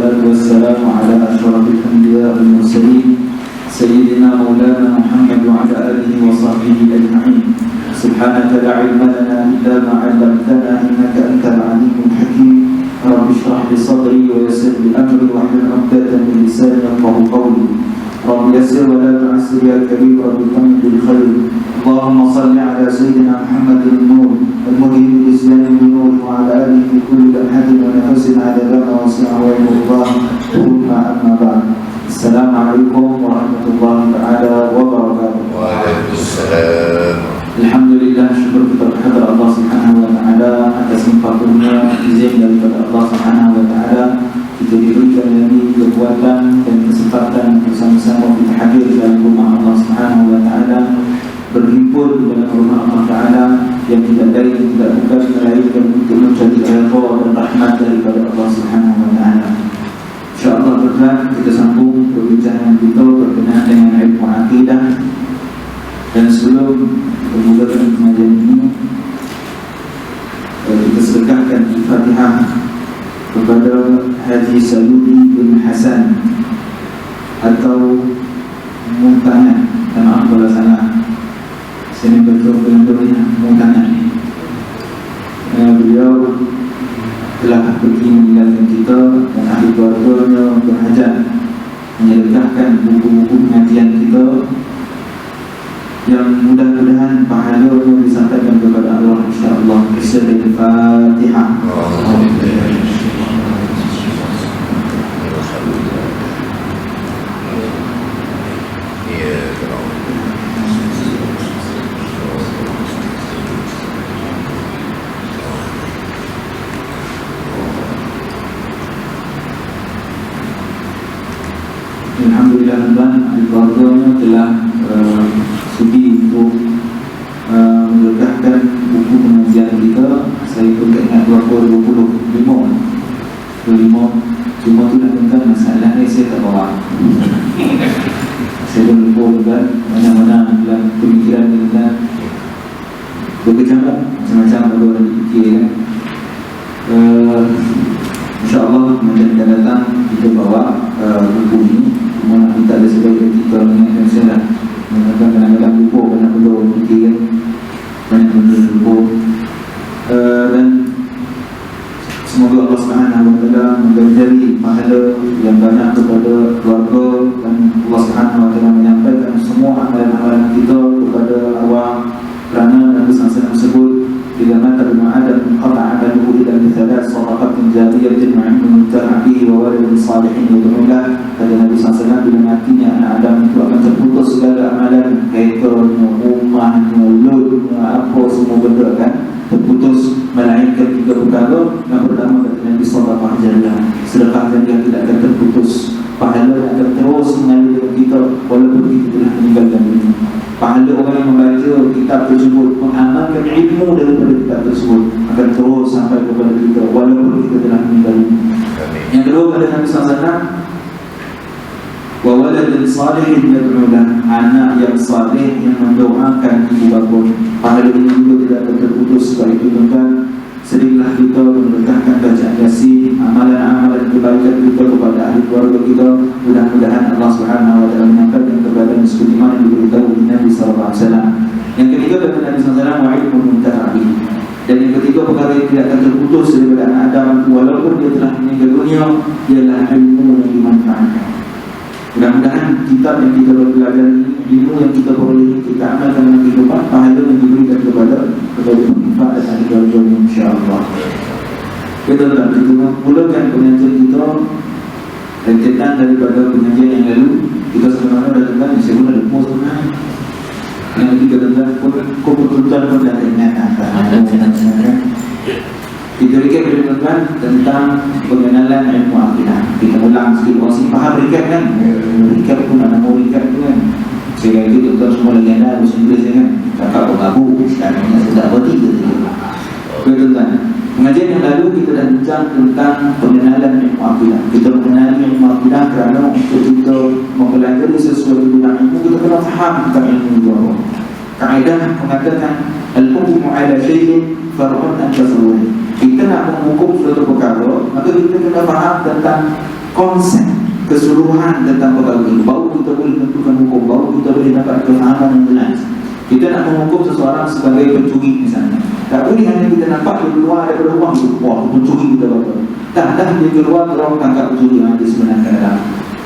والصلاة والسلام على أشرف الأنبياء والمرسلين سيدنا مولانا محمد وعلى آله وصحبه أجمعين. سبحانك لا علم لنا إلا ما علمتنا إنك أنت العليم الحكيم. رب اشرح لي صدري ويسر لي أمري واحلل عقدة من لساني يفقهوا قولي. رب يسر ولا تعسر يا كريم رب اكرمني بالخير. اللهم صل على سيدنا محمد النور المهيب الإسلام بالنور وعلى آله في كل لمحة ونفس على ما وسع ويم الله. ثم أما بعد. السلام عليكم ورحمة الله تعالى وبركاته. وعليكم السلام. Alhamdulillah, syukur kita kepada Allah Subhanahu wa taala atas nikmatnya, izin daripada Allah Subhanahu wa taala kita diberikan lagi kekuatan dan kesempatan bersama-sama kita hadir dalam rumah Allah Subhanahu wa taala, berhimpun di dalam rumah Allah taala yang tidak lain dan tidak bukan melainkan untuk mencari redha dan rahmat daripada Allah Subhanahu wa taala. Insyaallah berkat kita sambung perbincangan kita berkenaan dengan ilmu akidah. Dan sebelum memulakan pengajian ini, kita sedekahkan Al-Fatihah kepada Haji Saludi bin Hasan atau Muntanan. Maaf kalau salah, saya baca benar-benar Muntanan. Beliau telah pergi meninggalkan kita dan ahli keluarganya berhajat menyedekahkan buku-buku pengajian kita yang mudah-mudahan pahalanya disampaikan kepada Allah insya-Allah. Al-Fatihah. Alhamdulillah tuan, keluarganya telah sudi untuk meledakkan buku pengajian kita. Saya pun tak ingat berapa 25 cuma tu nak tentang masalah ni saya tak bawa. Saya pun lupa juga mana-mana dalam pemikiran kita berkecamuk macam-macam kalau ada fikir kan. InsyaAllah macam kita datang kita bawa buku ni. Cuma kita ada sebagai kita mengingatkan saya lah. Kadang-kadang lupa, kadang-kadang fikir kan, banyak benda lupa. Dan semoga Allah Subhanahu wa taala memberi pahala yang banyak kepada keluarga dan Allah Subhanahu wa taala menyampaikan semua amalan-amalan kita kepada arwah kerana Nabi SAW sebut bila mata bin Adam qata'a amaluhu illa bi thalath sadaqatin jariyatin wa 'ilmin muntafa bihi wa waladin salihin yad'u lahu. Kata Nabi SAW, bila matinya anak Adam itu akan terputus segala amalan, kereta, rumahnya, lutnya, apa semua benda kan terputus, melainkan tiga perkara. Yang pertama kata Nabi SAW, sedekah jariah tidak akan terputus, pahala akan terus mengalir dengan kita walaupun kita telah meninggalkan dunia. Pahala orang yang membaca kitab tersebut, mengamalkan ilmu daripada kitab tersebut akan terus sampai kepada kita walaupun kita telah meninggal dunia. Yang kedua kata Nabi SAW, wa waladin salihin yad'u lahu, anak yang saleh yang mendoakan ibu bapa. Pahala ini juga tidak akan terputus. Sebab itu tuan-tuan, seringlah kita mendekatkan bacaan Yasin, amalan-amalan kebaikan kita kepada ahli keluarga kita. Mudah-mudahan Allah Subhanahu wa taala menyampaikan kepada seperti mana diberitahu Nabi sallallahu alaihi wasallam. Yang ketiga kata Nabi sallallahu alaihi wasallam, wa ilmun muntafa bihi. Dan yang ketiga perkara yang tidak akan terputus daripada anak Adam walaupun dia telah meninggal dunia ialah ilmu yang dimanfaatkan. Mudah-mudahan kitab yang kita belajar ini, ilmu yang kita peroleh, kita amalkan dalam kehidupan, pahala yang diberikan kepada penyimpan dan ahli keluarga insya-Allah. Kita mulakan pengajian kita rentetan daripada pengajian yang lalu. Kita sebenarnya dah dengar, saya pun ada post kan. Yang ketiga dengar pun keputusan pun dah ingat Kita recap tuan-tuan tentang pengenalan ilmu akidah. Kita ulang sikit, orang sini faham recap kan? Recap pun ada mau recap tu kan. Saya kata tuan-tuan semua lagi ada bahasa Inggeris kan. Cakap berlagu, sekarang sudah berarti ke? Oke tuan-tuan, pengajian yang lalu kita dah bincang tentang pengenalan ilmu akidah. Kita mengenali ilmu akidah kerana untuk kita mempelajari sesuatu bidang ilmu, kita kena faham tentang ilmu itu apa. Kaedah mengatakan al-hukmu ala syai'in far'un an tasawwur. Kita nak menghukum suatu perkara, maka kita kena faham tentang konsep keseluruhan tentang perkara ini, baru kita boleh tentukan hukum, baru kita boleh dapat kefahaman yang jelas. Kita nak menghukum seseorang sebagai pencuri misalnya, tak boleh hanya kita nampak dia keluar daripada rumah itu, wah pencuri kita apa. Tak, dia keluar terus tangkap pencuri yang ada sebenarnya dalam.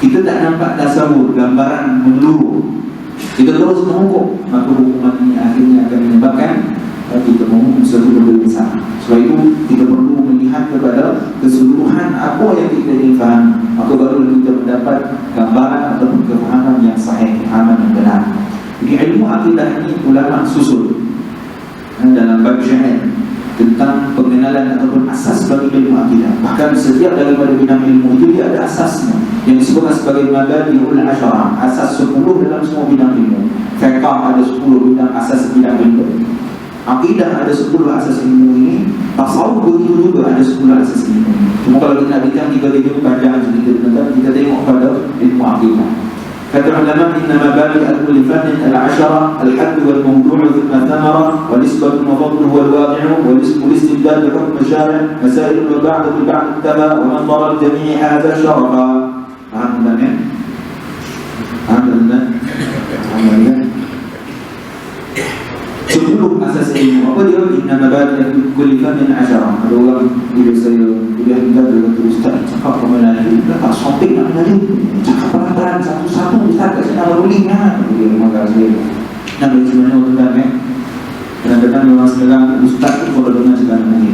Kita tak nampak tasawur, gambaran menyeluruh, kita terus menghukum, maka hukuman ini akhirnya akan menyebabkan kita menghukum sesuatu yang besar. Sebab itu kita perlu melihat kepada keseluruhan apa yang kita ingin faham, maka baru kita mendapat gambaran atau kefahaman yang sahih, kefahaman yang benar. Jadi ilmu akidah ini ulama susul dalam bab syair tentang pengenalan ataupun asas bagi ilmu akidah. Bahkan setiap daripada bidang ilmu itu dia ada asasnya yang disebutkan sebagai mabadi'ul asyarah, asas 10 dalam semua bidang ilmu. Fiqh ada 10 bidang asas bidang ilmu, akidah ada 10 asas ilmu ini, tasawuf begitu juga ada 10 asas ilmu ini. Cuma kalau kita bincang 3 video panjang sedikit tentang, kita tengok pada ilmu akidah. Kata ulama, inna mabadi' al-kulli fannin al-ashara al-hadd wal-mawdu' thumma thamara wal-isbatu wa-fadlu wal-waqi'u wal-ismu al-istibdad bi-hukm syari' masail wal-ba'd bil-ba'd taba wa man dara al-jami' hadha syarafa. Faham tak ya? Faham tak? Faham tak? 10 asas ilmu. Apa dia? Inna mabadi' al-kulli fannin ashara. Ada orang bila saya kuliah kita dia kata, ustaz cakap pemenang tak shopping nak menari, cakap pelan-pelan satu-satu ustaz kat sana rolling lah. Dia maka saya nak bagi mana orang kan, kadang-kadang memang sekarang ustaz tu kalau dengar cakap menari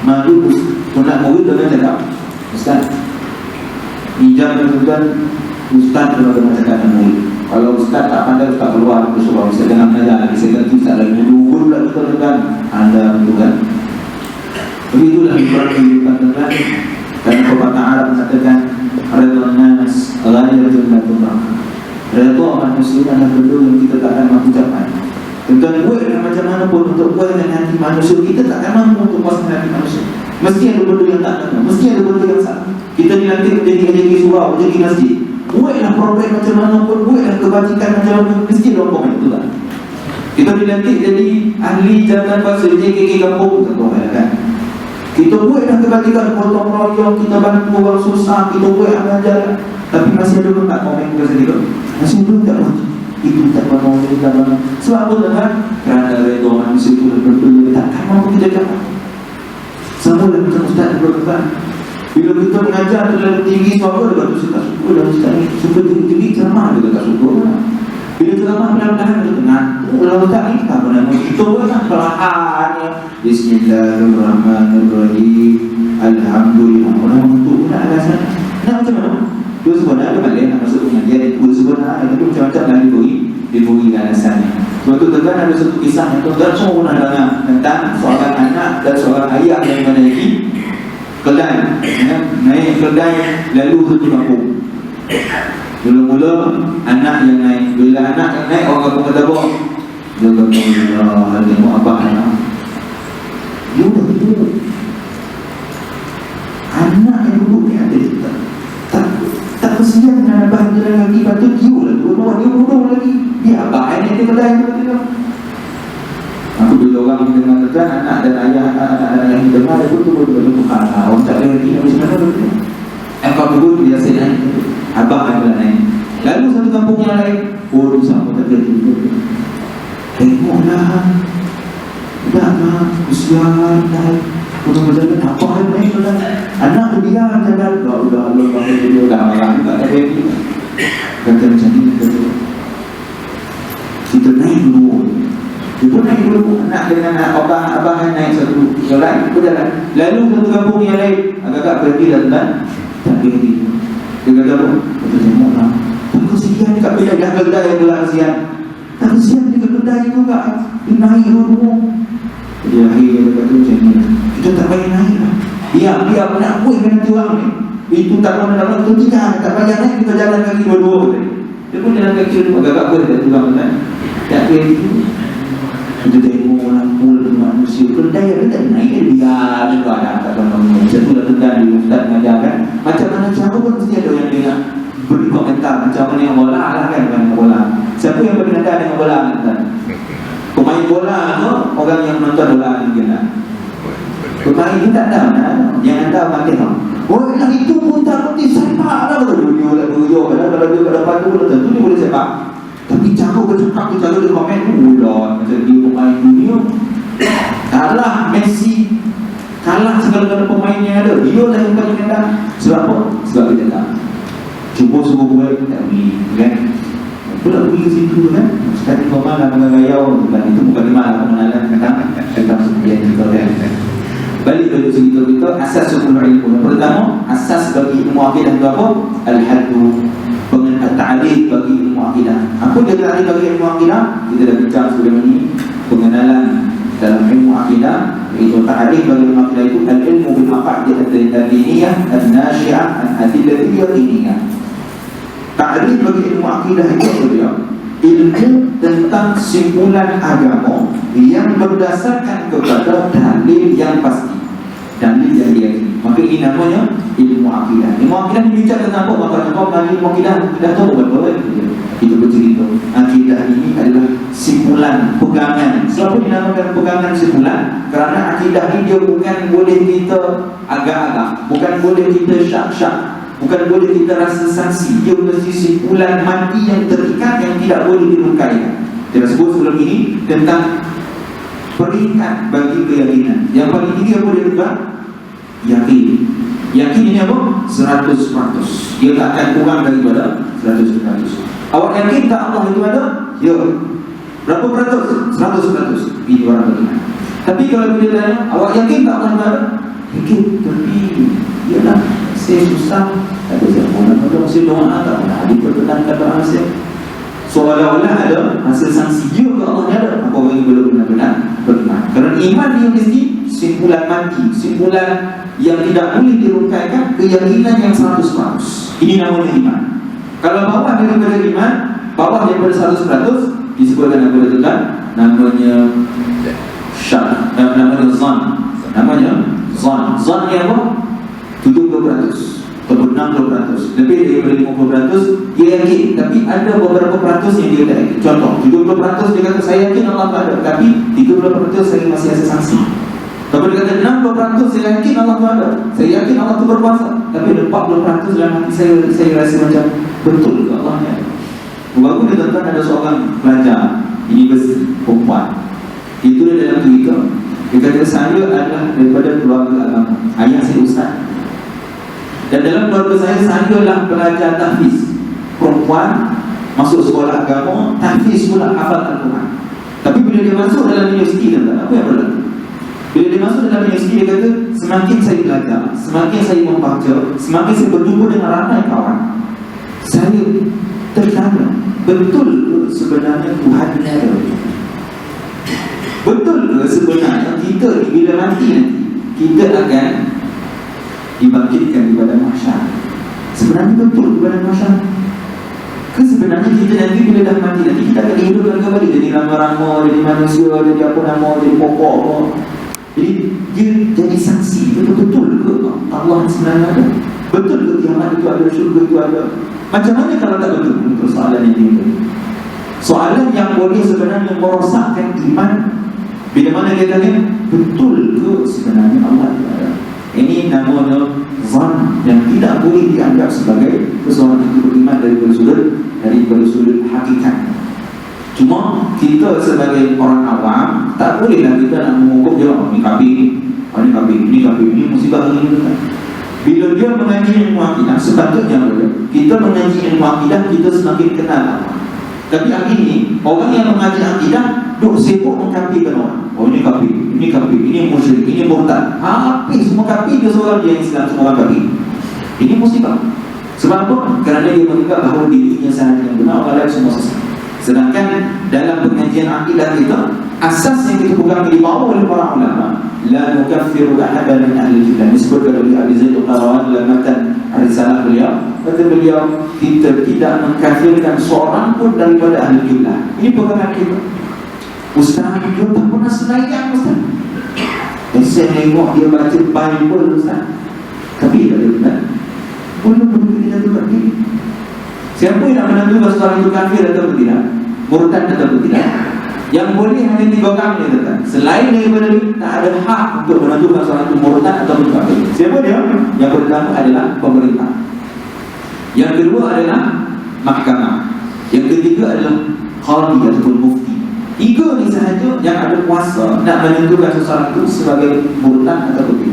malu, tu nak murid dengan cakap ustaz hijab dan ustaz kalau dengar cakap menari. Kalau ustaz tak pandai, ustaz keluar ke surau, saya dengar mengajar lagi, saya ganti ustaz lagi dulu pula kita dengar anda itu kan. Begitulah ibarat kehidupan tentang, dan pepatah Arab mengatakan redha nas ghayatun la tudrak. Redha manusia adalah benda yang kita tak akan mampu capai. Tentang buat macam mana pun untuk puaskan hati manusia, kita tak akan mampu untuk puaskan hati manusia. Mesti ada benda yang tak ada, mesti ada benda yang salah. Kita dilantik menjadi surau, menjadi masjid. Buatlah program macam mana pun, buatlah kebajikan macam mana pun, mesti ada komen itu lah. Kita dilantik jadi ahli jabatan kuasa JKK kampung, tak tahu kan. Kita buatlah kebajikan, potong royong, kita bantu orang susah, kita buat amal-amal, tapi masih ada orang tak komen ke sini tu. Masih ada tak mana? Itu tak mana, itu tak mana. Sebab apa kan? Kerana redha manusia itu betul-betul tak mampu kita dapat. Sama lah macam ustaz berkata, bila kita mengajar terlalu tinggi suara, dia kata saya tak suka lah ustaz ni, suka tinggi-tinggi ceramah, dia tak suka lah. Bila ceramah pelan-pelan, dia tengah kalau ustaz ni, tak apa nama kita pun kan perlahan ya. Bismillahirrahmanirrahim, Alhamdulillah. Orang untuk pun nak alasan. Nak macam mana? Dia sebenarnya ada balik nak masuk pengajian, dia sebenarnya tapi macam-macam lah diberi alasannya. Sebab tu tekan ada satu kisah yang tuan-tuan semua pernah dengar tentang seorang anak dan seorang ayah yang menaiki kedai, naik kedai lalu berhenti kampung. Mula-mula anak yang naik, bila anak yang naik orang kampung kata bawa, dia kata Allah, tengok abang anak. Dia dah duduk. Anak yang duduk ni ada tak kesian dengan abang dia lagi, patut dia lah dua-dua, dia duduk lagi. Dia abang anak dia kedai tu. Aku bila orang dengar tentang anak dan ayah, anak-anak yang dengar itu betul-betul orang tak boleh hati macam mana betul. Engkau dulu biasa naik, abang akan naik. Lalu satu kampung yang lain, oh sama tak jadi. Tengoklah, dah lah, usian naik, betul-betul apa yang naik tu dah. Anak tu dia jalan, udah marah juga tak jadi. Kata macam ni, kita naik dulu. Itu naik dulu, anak dengan abang yang naik satu jalan, itu jalan. Lalu satu kampung yang lain, agak-agak berhenti dan tak berhenti. Dia kata apa? Kata tengok lah, tak kesian dekat kedai yang gelap kesian. Tak kesian dekat kedai juga, dia naik dulu. Jadi akhirnya dia kata macam ni, kita tak payah naik lah. Biar nak kuih dengan orang ni. Itu tak mana-mana, itu tidak, tak payah naik, kita jalan kaki dua-dua. Dia pun jalan kaki dua, agak-agak kuih dengan orang kan. Tak berhenti. Kita tengok orang mula dengan manusia kedai ada tak naik dia juga ada kata macam tu dah tendang di ustaz mengajar kan, macam mana cara pun mesti ada yang dia beri komentar macam mana yang bola lah kan, main bola siapa yang bernada dengan bola kan, pemain bola tu orang yang menonton bola ni kan, pemain ni tak tahu yang anda mati tau Oh lah itu pun tak boleh sepak lah. Kalau dia lah berjauh, kalau dia pada padu lah tentu dia boleh sepak. Tapi cara bercakap tu, cara dia komen lah macam dia pemain dunia. Kalah Messi, kalah segala-gala pemain yang ada. Dia lah yang paling rendah. Sebab apa? Sebab dia tak cuba suruh buat, tak boleh kan. Pula pergi ke situ kan. Sekali kau malah mengayau bukan. Itu bukan di mana pengenalan tentang sebagian kita kan. Balik dari cerita kita, asas hukum ilmu. Yang pertama, asas bagi ilmu akidah itu apa? Al-haddu, ta'rif bagi ilmu akidah. Apa dia ta'rif bagi ilmu akidah? Kita dah bincang sebelum ini. Pengenalan dalam ilmu akidah, iaitu ta'rif bagi ilmu akidah itu al-ilmu bil maqasid ad-diniyah an-nashi'ah an adillati yaqiniyah. Ta'rif bagi ilmu akidah itu dia ilmu tentang simpulan agama yang berdasarkan kepada dalil yang pasti, dalil yang diyakini. Maka ini namanya ilmu akidah. Ilmu akidah dibincang tentang apa? Maka kau mengenai ilmu akidah, kita tahu betul-betul itu bercerita. Akidah ini adalah simpulan pegangan. Sebab dinamakan pegangan simpulan kerana akidah ini dia bukan boleh kita agak-agak, bukan boleh kita syak-syak, bukan boleh kita rasa sanksi. Dia mesti simpulan mati yang terikat, yang tidak boleh dilungkaikan. Kita sebut sebelum ini tentang peringkat bagi keyakinan. Yang paling tinggi apa dia bukan? Yakin. Yakin ini apa? 100%. Dia tak akan kurang daripada 100%. Awak yakin tak Allah itu ada? Ya. Berapa peratus? 100%. Ini orang beriman. Tapi kalau dia tanya, awak yakin tak Allah itu ada? Yakin. Tapi ialah saya susah, tak ada siapa nak tolong saya doa, tak pernah diperkenankan doa saya. Seolah-olah ada hasil sanksi dia ke Allah ada. Apa orang yang belum benar-benar beriman. Kerana iman dia mesti simpulan mati, simpulan yang tidak boleh dirungkaikan, keyakinan yang 100%. Ini namanya iman. Kalau bawah daripada iman, bawah daripada 100%, disebutkan apa itu kan? Namanya syak, namanya zan. Namanya zan. Zan yang apa? 70% atau 60%. Lebih daripada 50% dia yakin, tapi ada beberapa peratus yang dia tak yakin. Contoh, 70% dia kata saya yakin Allah tak ada, tapi 30% saya masih ada sanksi. Tapi dia kata 60% saya yakin Allah tak ada, saya yakin Allah tu berkuasa, tapi 40% dalam hati saya rasa macam betul ke Allah ni. Baru dia tuan ada seorang pelajar universiti perempuan. Itu dia dalam Twitter. Dia kata saya adalah daripada keluarga agama. Ayah saya ustaz. Dan dalam keluarga saya adalah pelajar tahfiz. Perempuan masuk sekolah agama, tahfiz pula hafal Al-Quran. Tapi bila dia masuk dalam universiti, dia kata, apa yang berlaku? Bila dia masuk dalam universiti, dia kata, semakin saya belajar, semakin saya membaca, semakin saya berjumpa dengan ramai kawan, saya tertanya, betul ke sebenarnya Tuhan ada? Betul ke sebenarnya kita bila mati nanti kita akan dibangkitkan di padang mahsyar? Sebenarnya betul di padang mahsyar? Ke sebenarnya kita nanti bila dah mati nanti kita akan dihidupkan kembali jadi rama-rama, jadi manusia, jadi apa nama, jadi pokok apa. Jadi dia jadi saksi. Betul ke Allah sebenarnya ada? Betul ke kiamat itu ada, syurga itu ada? Macam mana kalau tak betul? Itu soalan yang timbul. Soalan yang boleh sebenarnya merosakkan iman. Bila mana dia tanya, betul ke sebenarnya Allah itu ada? Ini namanya zan yang tidak boleh dianggap sebagai seseorang itu beriman dari sudut hakikat. Cuma kita sebagai orang awam tak bolehlah kita nak mengukur dia, ini kafir, ini kafir, ini kafir, ini musibah ini. Bila dia mengaji ilmu akidah, sepatutnya kita mengaji ilmu akidah kita semakin kenal Allah. Tapi hari ini orang yang mengaji akidah duk sibuk mengkafirkan orang. Oh ini kafir, ini kafir, ini musyrik, ini murtad. Habis semua kafir dia seorang dia yang Islam, semua orang kafir. Ini musibah. Sebab apa? Kerana dia menganggap bahawa dirinya sahaja yang benar, orang lain semua sesat. Sedangkan dalam pengajian akidah kita, asas yang kita pegang dibawa oleh para ulama, la nukaffiru ahadan min ahli jillah. Disebutkan oleh Abi Zaid al-Qayrawani dalam matan risalah beliau. Kata beliau, kita tidak mengkafirkan seorang pun daripada ahli jillah. Ini pegangan kita. Ustaz, dia tak pernah selayang Ustaz. Saya tengok dia baca Bible Ustaz, tapi tak ada benar. Belum kita tentukan diri. Siapa yang nak menentukan seorang itu kafir atau tidak, murtad atau tidak? Yang boleh hanya 3 orang ni tuan. Selain daripada ni, tak ada hak untuk menentukan seorang itu murtad atau kafir. Siapa dia? Yang pertama adalah pemerintah. Yang kedua adalah mahkamah. Yang ketiga adalah qadi ataupun mufti. 3 ni sahaja yang ada kuasa nak menentukan seseorang itu sebagai murtad atau kafir.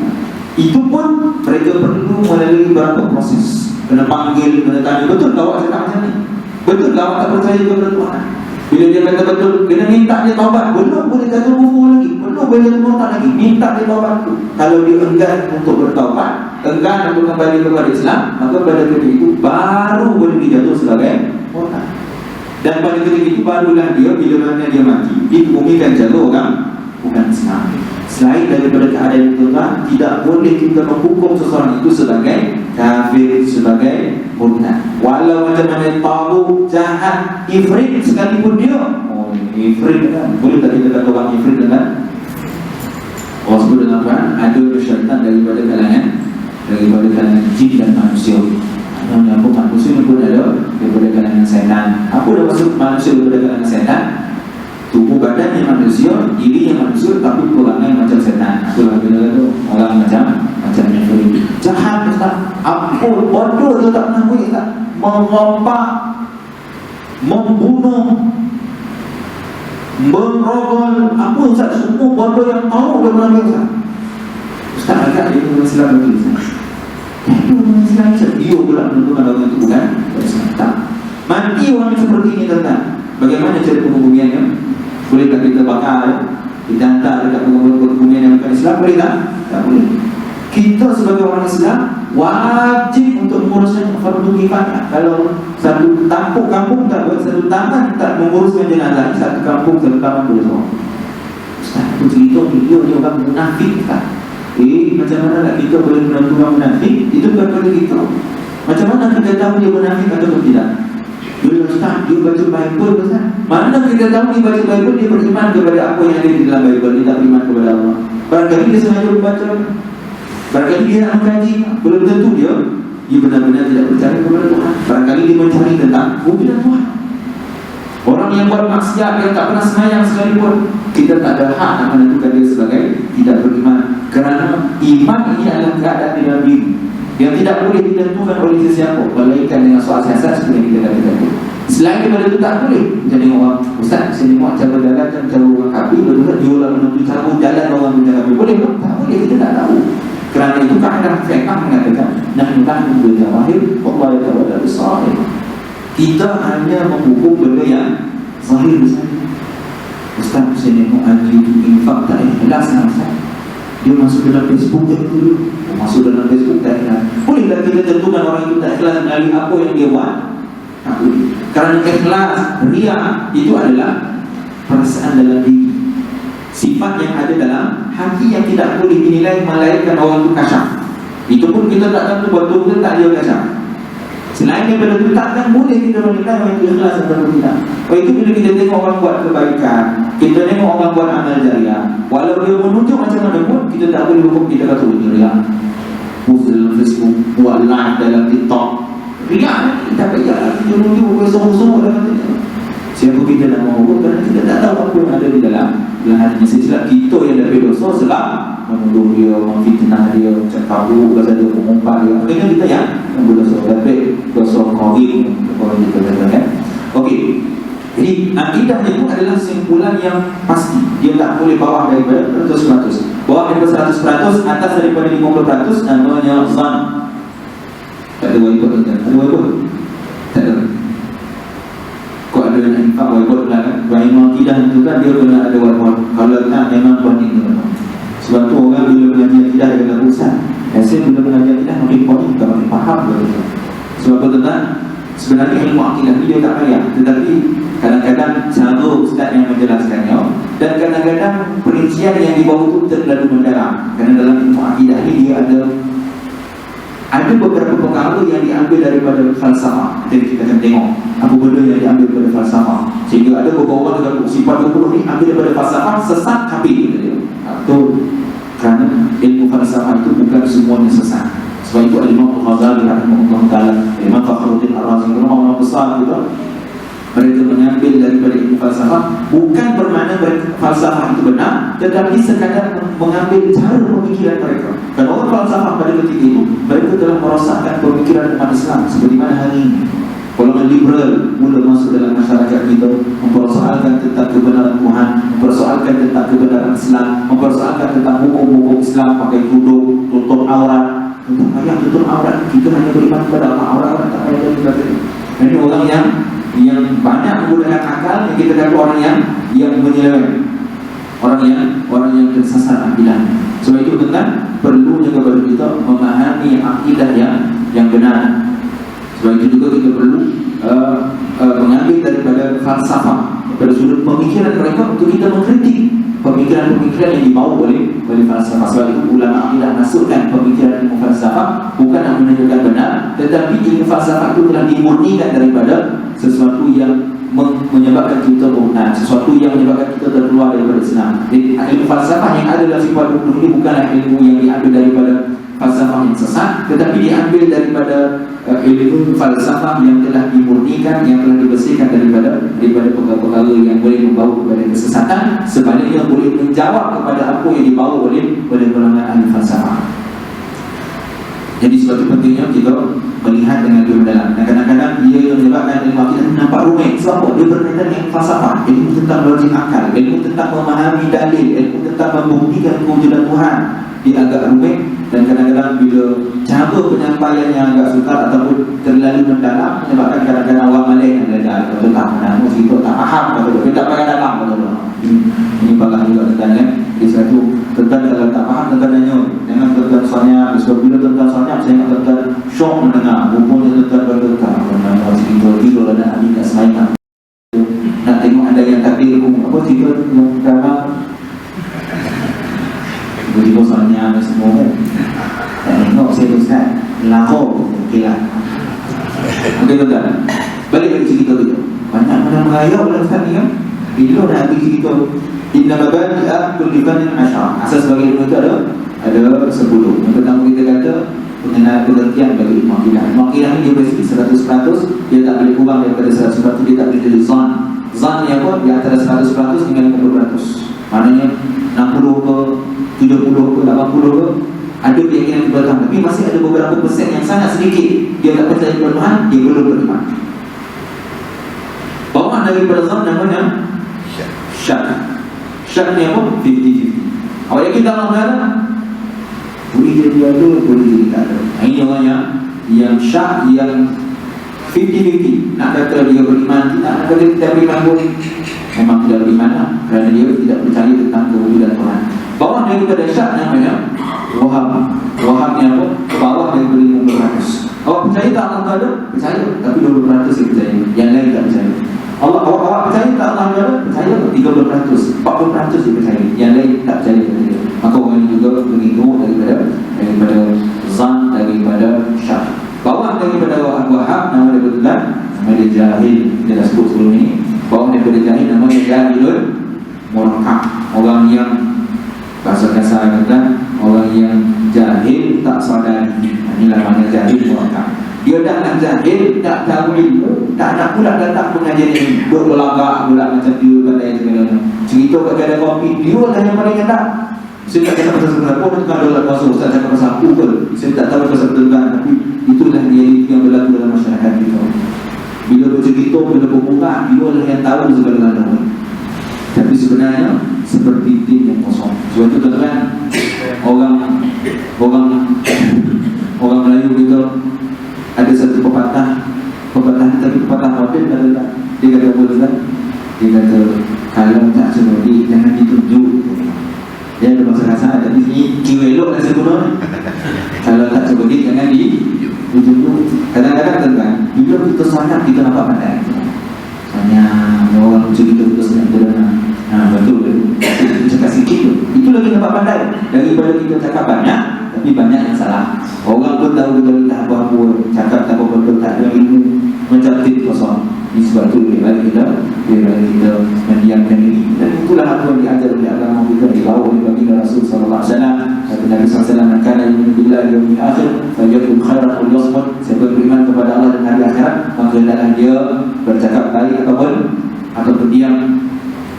Itu pun mereka perlu melalui beberapa proses. Kena panggil, kena tanya, betul ke awak cakap macam ni? Betul ke awak tak percaya kepada Tuhan? Bila dia kata betul, kena minta dia taubat. Belum boleh kata kufur lagi, belum boleh kata murtad lagi. Minta dia taubat tu. Kalau dia enggan untuk bertaubat, enggan untuk kembali kepada Islam, maka pada ketika itu baru boleh dijatuh sebagai murtad. Dan pada ketika itu barulah dia, bila mana dia mati, dikebumikan cara orang bukan Islam. Selain daripada keadaan itu, tidak boleh kita menghukum seseorang itu sebagai kafir, sebagai murtad. Walau macam mana tahu, jahat, ifrit sekalipun dia. Oh, ifrit kan? Boleh tak kita kata orang ifrit kan? Allah sebut dalam Quran, ada syaitan daripada kalangan jin dan manusia. Yang apa manusia pun ada daripada kalangan syaitan. Apa dah maksud manusia daripada kalangan syaitan? Tubuh badannya manusia, dirinya manusia, tapi perangai macam setan. Itulah bila tu orang macam yang jahat Ustaz. Apa bodoh tu tak pernah boleh tak? Merompak, membunuh, merogol. Apa Ustaz? Semua bodoh yang tahu dia pernah buat Ustaz. Ustaz agak dia orang Islam lagi Ustaz. Itu orang Islam Ustaz. Dia pula menentukan orang itu bukan Islam. Tak. Mati orang seperti ini tuan-tuan. Bagaimana cara pembumiannya? Boleh tak kita bakar, kita hantar dekat pembumian yang bukan Islam? Boleh tak? Tak boleh. Kita sebagai orang Islam wajib untuk menguruskan fardu kifayah. Kalau satu kampung tak buat, satu taman tak menguruskan jenazah, satu kampung, satu taman boleh semua. Ustaz, aku cerita video ni orang munafik tak? Macam mana nak kita boleh menentukan munafik? Itu bukan pada kita. Macam mana kita tahu dia munafik atau tidak? Bila Ustaz, dia baca Bible Ustaz. Mana kita tahu dia baca Bible, dia beriman kepada apa yang ada di dalam Bible, dia tak beriman kepada Allah. Barangkali dia sengaja membaca, barangkali dia nak mengkaji, belum tentu dia benar-benar tidak percaya kepada Tuhan. Barangkali dia mencari tentang wujud Tuhan. Orang yang buat maksiat, yang tak pernah semayang sekalipun, kita tak ada hak nak menentukan dia sebagai tidak beriman. Kerana iman ini adalah keadaan di dalam diri yang tidak boleh ditentukan oleh sesiapa, melainkan dengan soal siasat seperti yang kita katakan. Selain daripada itu tak boleh. Jadi orang Ustaz, saya tengok cara jalan dan cara orang kafir, betul-betul dia orang menentu cara jalan orang menjaga kafir. Boleh tak? Tak boleh, kita tak tahu. Kerana itu kaedah fiqh mengatakan nahnu nahkum bil zawahir wallahu yatawalla bis-sahih. Kita hanya menghukum benda yang zahir saja. Ustaz, saya tengok haji itu infak tak ikhlas Ustaz. Dia masuk dalam Facebook dia dulu. Masuk dalam Facebook tak ikhlas. Boleh tak kita tentukan orang itu tak ikhlas melalui apa yang dia buat? Tak boleh. Kerana ikhlas, riya itu adalah perasaan dalam diri, sifat yang ada dalam hati yang tidak boleh dinilai melainkan orang itu kasyaf. Itu pun kita tak tentu betul-betul tak dia kasyaf. Selain daripada itu takkan boleh kita menilai orang itu ikhlas atau tidak. Oleh itu bila kita tengok orang buat kebaikan, kita tengok orang buat amal jariah, walau dia menunjuk macam mana pun, kita tak boleh hukum kita kata ini riak. Post dalam Facebook, buat live dalam TikTok, riak ni tak payah kita menunjuk besar-besar dalam TikTok. Siapa kita nak menghukum kerana kita tak tahu apa yang ada di dalam hatinya. Silap kita yang dapat dosa sebab menuduh dia, memfitnah dia, cakap buruk pasal dia, mengumpat dia. Akhirnya kita yang berdosa, dapat dosa qadim orang kita katakan. Okey. Jadi akidah itu adalah simpulan yang pasti. Dia tak boleh bawah daripada 100%. Bawah daripada 100%, atas daripada 50% namanya zan. Tak ada wajib, tak ada wajib. Tak ada. Kau ada yang infak wajib lah kan. Bahimah akidah itu kan dia kena ada wajib. Kalau tak memang kuatin dia. Sebab tu orang bila mengaji akidah dia kata Ustaz, hasil bila mengaji akidah makin kuatin, tak makin faham dia. Sebab tu tentang sebenarnya ilmu akidah ni dia tak payah. Tetapi kadang-kadang cara Ustaz yang menjelaskannya, dan kadang-kadang perincian yang di bawah itu terlalu mendalam. Kerana dalam ilmu akidah ni dia ada beberapa perkara yang diambil daripada falsafah. Jadi kita akan tengok apa benda yang diambil daripada falsafah. Sehingga ada beberapa orang dengan sifat 20 ni ambil daripada falsafah, sesat kafir dia. Atau kerana ilmu falsafah itu bukan semuanya sesat. Sebab itu Al-Imam Al-Ghazali rahimahullah ta'ala, Imam Fakhruddin Ar-Razi, ulama besar juga, mereka mengambil daripada ilmu falsafah, bukan bermakna falsafah itu benar, tetapi sekadar mengambil cara pemikiran mereka. Dan orang falsafah pada ketika itu, mereka telah merosakkan pemikiran umat Islam seperti mana hari ini. Golongan liberal mula masuk dalam masyarakat kita, mempersoalkan tentang kebenaran Tuhan, mempersoalkan tentang kebenaran Islam, mempersoalkan tentang hukum-hukum Islam, pakai tudung, tutup aurat. Tutup ayat, tutup aurat, kita hanya beriman kepada Allah, aurat tak payah kita. Ini orang yang banyak menggunakan akal, yang kita kata orang yang menyeleweng, orang yang tersesat akidah. Sebab itu tentang perlunya kepada kita memahami akidah yang benar. Sebab itu juga kita perlu mengambil daripada falsafah, daripada sudut pemikiran mereka untuk kita mengkritik pemikiran-pemikiran yang dibawa oleh falsafah. Sebab itu ulama akidah masukkan pemikiran ilmu falsafah bukan nak menunjukkan benar, tetapi ilmu falsafah itu telah dimurnikan daripada sesuatu yang menyebabkan kita berhubungan, sesuatu yang menyebabkan kita terkeluar daripada Islam. Jadi ilmu falsafah yang ada dalam sifat hukum ini bukanlah ilmu yang diambil daripada falsafah yang sesat, tetapi diambil daripada ilmu falsafah yang telah dimurnikan, yang telah dibersihkan daripada perkara-perkara yang boleh membawa kepada kesesatan, sebaliknya boleh menjawab kepada apa yang dibawa oleh golongan ahli falsafah. Jadi sebab itu pentingnya kita melihat dengan lebih mendalam. Dan kadang-kadang ia yang menyebabkan ilmu akidah nampak rumit. Sebab apa? Dia berkaitan dengan falsafah, ilmu tentang logik akal, ilmu tentang memahami dalil, ilmu tentang membuktikan kewujudan Tuhan. Dia agak rumit, dan kadang-kadang bila cara penyampaian yang agak sukar ataupun terlalu mendalam, menyebabkan kadang-kadang awak Malay yang belajar atau tak menang, meskipun tak faham atau dia tak payah dalam betul-betul. Ini balas juga tentang di satu tentang kalau tak faham tentang nanya, jangan tentang soalnya. Sebab bila tentang soalnya saya nak tentang syok mendengar, rupanya tentang berdekat mendengar cerita tidur dan habis kat semaikan. Nak tengok ada yang takdir apa cerita yang drama begitu soalnya semua. Tengok saya Ustaz Lahore, okey lah. Okey tuan-tuan, balik lagi cerita kita. Banyak mana mengayau dalam Ustaz ni kan. Bila dah habis cerita Inna mabadi'ah kulli fannin asyar. Asas bagi ilmu itu ada 10. Yang pertama kita kata mengenai pengertian bagi ilmu akidah. Ilmu akidah ni dia bersih 100%, dia tak boleh kurang daripada 100%, dia tak boleh jadi zon. Zon ni apa? Di antara 100% dengan 50%. Maknanya 60 ke 70 ke 80 ke ada keyakinan di belakang, tapi masih ada beberapa persen yang sangat sedikit dia tak percaya kepada Tuhan, dia belum beriman. Bawah daripada zon namanya syak. Syak ni apa? 50-50. Awak yakin tak Allah ada? Boleh jadi ada, boleh jadi tak ada. Ini orangnya yang syak, yang 50-50. Nak kata dia beriman, nak kata dia tidak beriman pun memang tidak beriman lah, kerana dia tidak percaya tentang kewujudan Tuhan. Bawah daripada syak namanya wahab. Wahab ni apa? Bawah daripada 50%. Awak percaya tak Allah ada? Percaya, tapi 20% dia percaya, yang lain tak percaya. Awak percaya tak Allah ada? Percaya 30%, 40% dia percaya, yang lain tak percaya kepada dia. Maka orang ini juga mengikut daripada zan, daripada syak. Bawah daripada wahab nama dia betulan, nama dia jahil. Kita dah sebut sebelum ini. Bawah daripada jahil namanya jahilun murakkab. Orang yang bahasa kasar kata, orang yang jahil tak sadari. Inilah makna jahil murakkab. Dia dah nak jahil, tak tahu ilmu, tak nak pula datang pengajian ini. Duk berlagak pula macam dia kata yang sebenarnya. Cerita kat kedai kopi, dia lah yang paling hendak. Saya tak cakap pasal sebenarnya, pun tukar dolar pasal Ustaz cakap pasal aku ke. Saya tak tahu pasal sebenarnya, tapi itulah realiti yang berlaku dalam masyarakat kita. Bila bercerita, bila berbuka, dia lah yang tahu sebenarnya. Tapi sebenarnya seperti tim yang kosong. Sebab itu tuan-tuan, orang Melayu kita ada satu pepatah ni, tapi pepatah modern ada tak? Dia kata apa tuan? Dia kata kalau tak semedi jangan ditunjuk. Dia ada bahasa kasar, tapi ni kira elok lah sebenarnya. Kalau tak semedi jangan ditunjuk. Kadang-kadang tuan, bila kita solat kita nampak pandai. Soalnya orang cerita kita sedang berdengar. Betul tu. Kita cakap sikit tu, itu lagi nampak pandai daripada kita cakap banyak tapi banyak yang salah. Orang pun tahu kita tak apa-apa, cakap tak apa-apa, tak ada ilmu, macam tip kosong. Ini sebab tu dia bagi kita mendiamkan diri. Dan itulah apa yang diajar oleh agama kita, dibawa oleh baginda Rasul sallallahu alaihi wasallam. Kata Nabi sallallahu alaihi wasallam, "Kana yu'minu billahi wal yawmil akhir, falyakul khairan aw liyasmut." Siapa beriman kepada Allah dan hari akhirat, maka hendaklah dia bercakap baik ataupun ataupun diam.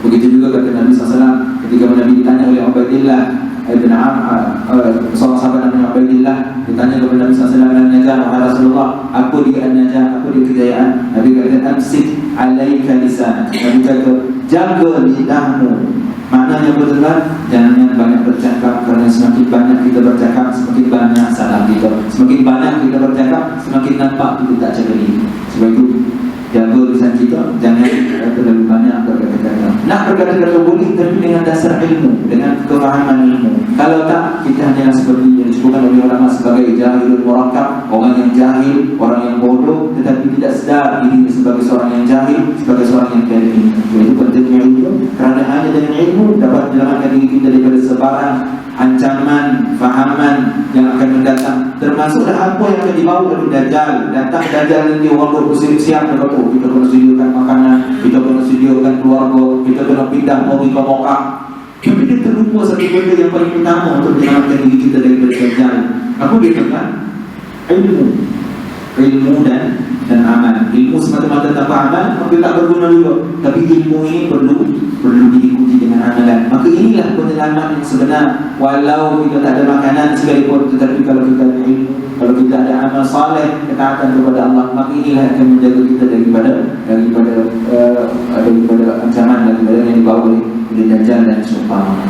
Begitu juga kata Nabi SAW ketika Nabi ditanya oleh Ubaidillah ibn seorang sahabat namanya Ubaidillah, ditanya kepada Nabi SAW, "An-najah wahai Rasulullah, apa dia an-najah, apa dia kejayaan?" Nabi kata, "Amsik alaika lisan." Nabi kata, jaga lidahmu. Maknanya betul-betul jangan banyak bercakap, kerana semakin banyak kita bercakap, semakin banyak salah kita. Semakin banyak kita bercakap, semakin nampak kita tak jaga diri. Sebab itu jaga lisan kita, jangan terlalu banyak berkata-kata. Nak berkata-kata boleh, tapi dengan dasar ilmu, dengan kefahaman ilmu. Kalau tak, kita hanyalah seperti yang disebutkan oleh ulama sebagai jahilul murakkab, orang yang jahil, orang yang bodoh, tetapi tidak sedar dirinya sebagai seorang yang jahil, sebagai seorang yang tiada ilmu. Itu pentingnya ilmu, kerana hanya dengan ilmu dapat menyelamatkan diri kita daripada sebarang ancaman, fahaman yang akan mendatang. Termasuklah apa yang akan dibawa oleh Dajjal. Datang Dajjal ini, orang bersiap-siap, kita kena sediakan makanan, kita kena sediakan keluarga, kita kena pindah pergi ke Mekah. Tapi dia terlupa satu benda yang paling utama untuk menyelamatkan diri kita daripada Dajjal. Apa dia katakan? Ilmu dan amal. Ilmu semata-mata tanpa amal maka tak berguna juga. Tapi ilmu ini perlu diikuti dengan amalan. Maka inilah penyelamat yang sebenar. Walau kita tak ada makanan sekalipun, tetapi kalau kita ada ilmu, kalau kita ada amal saleh, ketaatan kepada Allah, maka inilah akan menjaga kita daripada ancaman, daripada yang dibawa oleh Dajjal dan seumpamanya.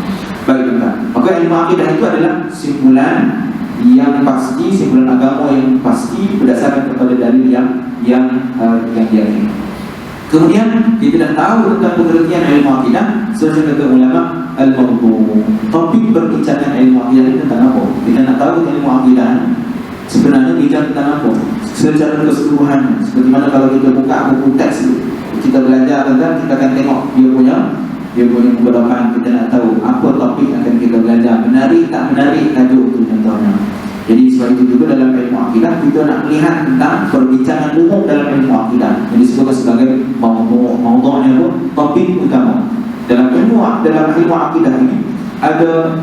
Baik, maka ilmu akidah itu adalah simpulan yang pasti, simpulan agama yang pasti berdasarkan kepada dalil yang diakini. Kemudian kita dah tahu tentang pengertian ilmu akidah. Sesuai kata ulama, al-mawdu', topik perbincangan ilmu akidah itu tentang apa? Kita nak tahu ilmu akidah sebenarnya bicara tentang apa secara keseluruhan. Seperti mana kalau kita buka buku teks, kita belajar tentang, kita akan tengok dia punya muka depan. Kita nak tahu apa topik yang akan kita belajar, menarik tak menarik tajuk itu contohnya. Jadi sebab itu juga dalam ilmu akidah kita nak melihat tentang perbincangan umum dalam ilmu akidah. Jadi disebut sebagai mawdu'nya itu topik utama. Dalam ilmu akidah ini ada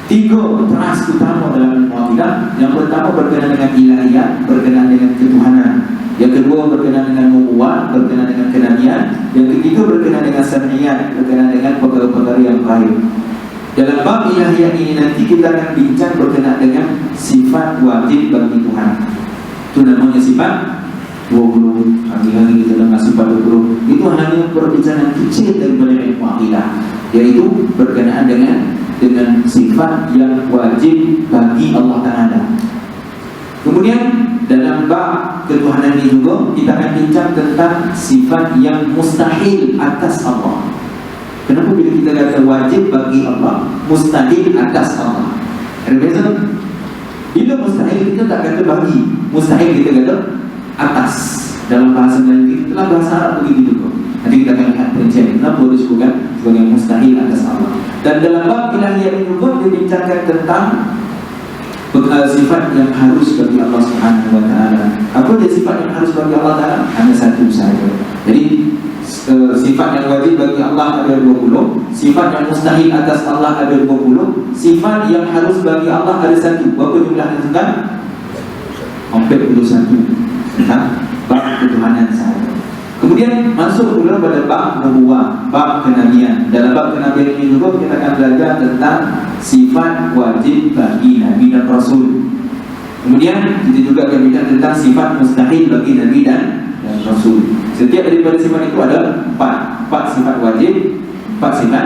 3 teras utama dalam ilmu akidah. Yang pertama berkenaan dengan ilahiyat, berkenaan dengan ketuhanan. Yang kedua berkenaan dengan nubuwah, berkenaan dengan kenabian. Yang ketiga berkenaan dengan syar'iyat, berkenaan dengan perkara-perkara yang lain. Dalam bab ilahiyat ini nanti kita akan bincang berkenaan dengan sifat wajib bagi Tuhan. Itu namanya sifat 20. Hari-hari kita dengar sifat 20. Itu hanya perbincangan kecil daripada ilmu akidah, yaitu berkenaan dengan sifat yang wajib bagi Allah Ta'ala. Kemudian dalam bab ketuhanan ini juga kita akan bincang tentang sifat yang mustahil atas Allah. Kenapa bila kita kata wajib bagi Allah, mustahil atas Allah? Ada beza? Bila mustahil kita tak kata bagi, mustahil kita kata atas. Dalam bahasa Melayu, dalam bahasa Arab begitu juga. Nanti kita akan lihat perincian kenapa disebutkan sebagai mustahil atas Allah. Dan dalam bab ilahiyat ini juga dibincangkan tentang sifat yang harus bagi Allah Subhanahu wa Ta'ala. Apa dia sifat yang harus bagi Allah Ta'ala? Hanya satu sahaja. Jadi sifat yang wajib bagi Allah ada 20, sifat yang mustahil atas Allah ada 20, sifat yang harus bagi Allah ada 1. Berapa jumlahnya tentang? Hampir 21 tentang bab ketuhanan sahaja. Kemudian masuk pula pada bab nubuwah, bab kenabian. Dalam bab kenabian ini juga kita akan belajar tentang sifat wajib bagi Nabi dan Rasul. Kemudian kita juga akan bincang tentang sifat mustahil bagi Nabi dan Rasul. Setiap daripada sifat itu ada 4 sifat wajib, 4 sifat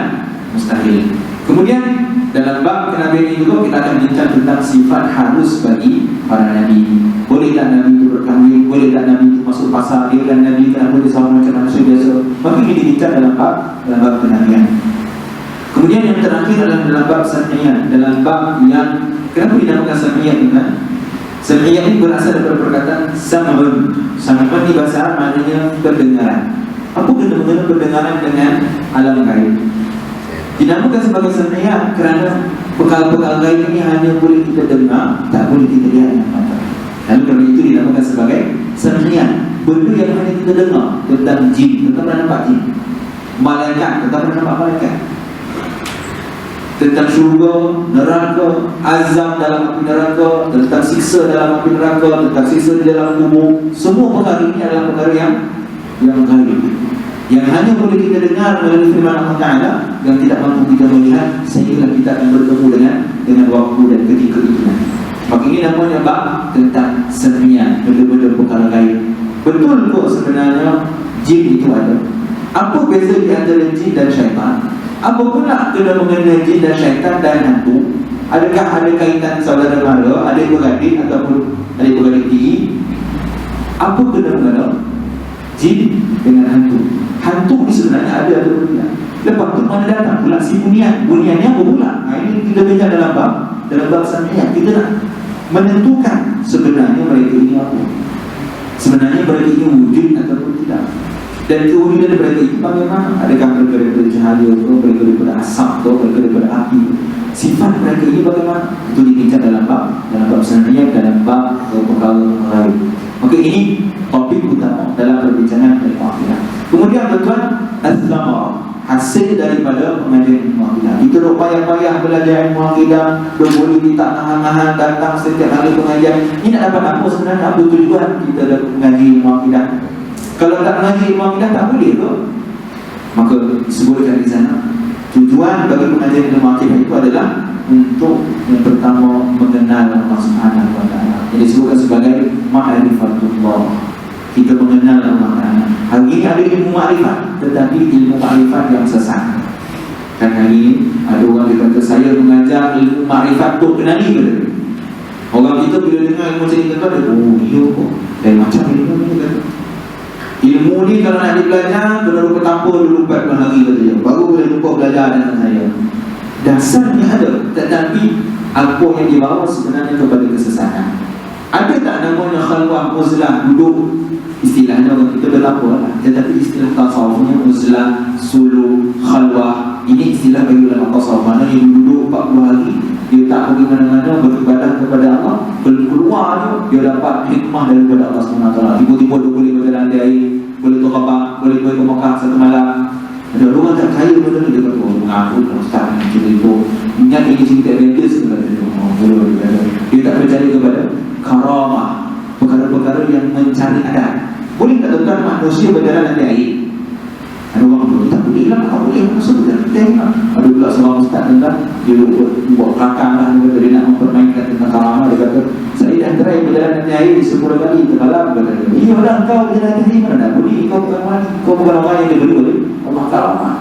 mustahil. Kemudian dalam bab kenabian ini juga kita akan bincang tentang sifat harus bagi para Nabi. Boleh tak Nabi itu berkahwin? Boleh tak Nabi itu masuk pasar? Dia dan Nabi kenapa dia sama macam manusia biasa? Maka ini dibincang dalam bab kenabian. Kemudian yang terakhir adalah dalam bab syar'iyat. Dalam bab yang kenapa dinamakan syar'iyat ini kan? Syar'iyat ini berasal daripada perkataan sam'un. Sam'un di bahasa Arab maknanya pendengaran. Apa kena pendengaran dengan alam gaib? Dinamakan sebagai syar'iyat kerana perkara-perkara gaib ini hanya boleh kita dengar, tak boleh kita lihat dengan mata. Lalu kerana itu dinamakan sebagai syar'iyat. Benda yang hanya kita dengar tentang jin, tentang pernah nampak jin, malaikat, tentang pernah nampak malaikat, tentang syurga, neraka, azab dalam api neraka, tentang siksa dalam api neraka, tentang siksa di dalam kubur. Semua perkara ini adalah perkara yang gaib. yang hanya boleh kita dengar melalui firman Allah Ta'ala, yang tidak mampu kita melihat sehingga kita akan bertemu dengan waktu dan ketika itu. Maka ini namanya bab tentang senian, benda-benda perkara gaib. Betul kok sebenarnya jin itu ada. Apa beza di antara jin dan syaitan? Apa pula kena mengenai jin dan syaitan dan hantu? Adakah ada kaitan saudara mara, adik beradik ataupun adik beradik tinggi? Apa kena mengenai jin dengan hantu? Hantu ni sebenarnya ada atau tidak? Lepas tu mana datang pula si bunian? Buniannya apa pula? Ini kita bincang dalam bab sanayat. Kita nak menentukan sebenarnya mereka ini apa. Sebenarnya mereka ini wujud ataupun tidak. Dan kewujudan mereka itu bagaimana? Adakah mereka daripada cahaya atau mereka daripada asap atau mereka daripada api? Sifat mereka ini bagaimana? Itu dibincang dalam bab sanayat, dalam bab perkara lain. Maka ini topik utama dalam perbincangan ilmu akidah. Kemudian tuan, as-samar, hasil daripada pengajian ilmu akidah. Kita dah payah-payah belajar ilmu akidah, boleh kita nahan-nahan datang setiap hari pengajian. Ini nak dapat apa sebenarnya? Apa tujuan kita dah mengaji ilmu akidah? Kalau tak mengaji ilmu akidah tak boleh tu. Maka sebutkan di sana, tujuan bagi pengajian ilmu akidah itu adalah untuk yang pertama mengenal Allah Subhanahu wa Ta'ala. Jadi disebutkan sebagai ma'rifatullah. Kita mengenal Allah Ta'ala. Hari ini ada ilmu ma'rifat, tetapi ilmu ma'rifat yang sesat. Kan hari ini ada orang dia kata saya mengajar ilmu ma'rifat untuk kenali ke? Orang kita bila dengar ilmu macam ni kata, oh iya kok. Dan macam ilmu ni kata, ilmu ni kalau nak dibelajar kena lupa tanpa dulu 4 hari katanya, baru boleh lupa belajar dengan saya. Dasarnya ada, tetapi apa yang dibawa sebenarnya kepada kesesatan. Ada tak namanya khalwah, uzlah, duduk? Istilahnya orang kita berlapor lah. Tetapi istilah tasawufnya uzlah, suluh, khalwah. Ini istilah bagi ulama tasawuf. Mana yang duduk 40 hari, dia tak pergi mana-mana, beribadah kepada Allah. Keluar dia dapat hikmah daripada Allah SWT. Tiba-tiba dia boleh berjalan di air, boleh terkabak, boleh pergi ke Mekah satu malam. Ada orang tak kaya benda ni, dia kata, oh mengaku Ustaz ni cerita. Ingat ini cerita Adventist sebenarnya. Dia tak percaya kepada karamah, perkara-perkara yang mencari adat. Boleh tak tuan manusia berjalan di air? Ada orang berkata, tak boleh lah, tak boleh manusia berjalan di air lah. Ada pula seorang Ustaz tentang, dia buat kelakang lah, dia nak mempermainkan tentang karamah. Dia kata, saya dah try berjalan di air 10 kali, terkalam. Iya orang kau berjalan di air, mana tak boleh? Kau bukan wali, kau bukan orang yang dia boleh. Allah karamah.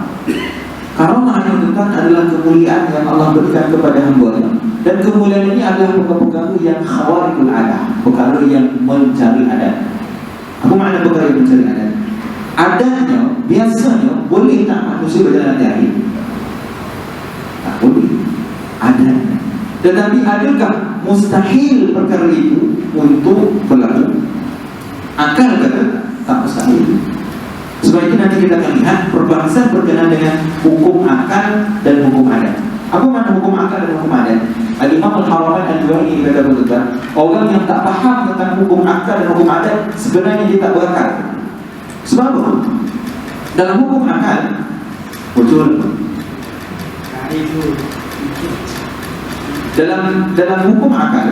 Karamah yang tuan adalah kemuliaan yang Allah berikan kepada hamba-Nya. Dan kemuliaan ini adalah perkara-perkara yang khawarikul adah, perkara yang mencari adat. Apa makna perkara yang mencari adat? Adatnya, biasanya boleh tak manusia berjalan di air? Tak boleh. Adatnya. Tetapi adakah mustahil perkara itu untuk berlaku? Akal kata tak mustahil. Sebab itu nanti kita akan lihat perbahasan berkenaan dengan hukum akal dan hukum adat. Apa makna hukum akal dan hukum adat? Al-Imam Al-Haraman Al-Juwaini kata betul, orang yang tak faham tentang hukum akal dan hukum adat sebenarnya dia tak berakal. Sebab apa? Dalam hukum akal, betul. Dalam hukum akal,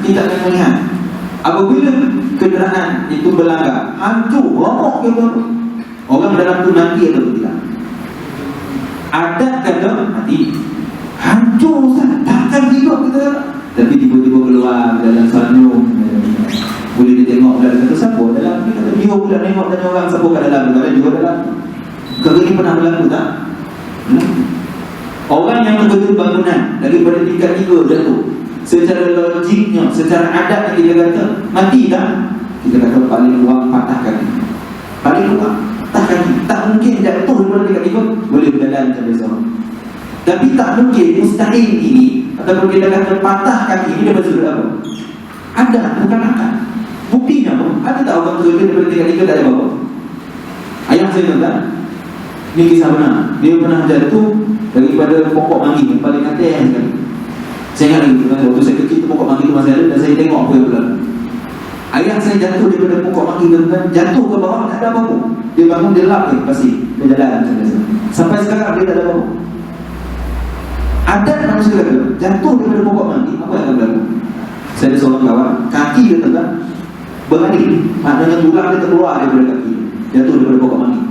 kita akan melihat apabila kenderaan itu berlanggar, hancur, romok ke apa? Orang dalam tu nanti atau tidak? Adat kata mati, hancur Ustaz, takkan hidup kita. Tapi tiba-tiba keluar dalam senyum, boleh ditengok dalam kata siapa dalam ni, kata dia pula tengok tanya orang siapa kat dalam, kata juga dalam. Kerana ini pernah berlaku tak? Orang yang terbetul bangunan daripada tingkat 3 jatuh, secara logiknya, secara adat yang kita kata mati tak? Kita kata paling kurang patah kaki. Paling kurang patah kaki. Tak mungkin jatuh daripada tingkat 3 boleh berjalan macam biasa. Tapi tak mungkin, mustahil ini, ataupun kita kata patah kaki ini daripada sudut apa? Ada, bukan akal. Buktinya apa? Ada tak orang terjun daripada tingkat 3 tak ada apa-apa? Ayah saya tak? Ini kisah benar. Dia pernah jatuh daripada pokok mangga yang paling atas sekali. Saya ingat lagi, waktu saya kecil tu pokok mangga itu masih ada dan saya tengok apa yang berlaku. Ayah saya jatuh daripada pokok mangga itu, jatuh ke bawah tak ada apa-apa. Dia bangun, dia lap pasti. Dia jalan macam biasa. Sampai sekarang dia tak ada apa-apa. Ada manusia kata, jatuh daripada pokok mangga, apa yang akan berlaku? Saya ada seorang kawan, kaki dia tegak, berlari, maknanya tulang dia terkeluar daripada kaki, jatuh daripada pokok mangga.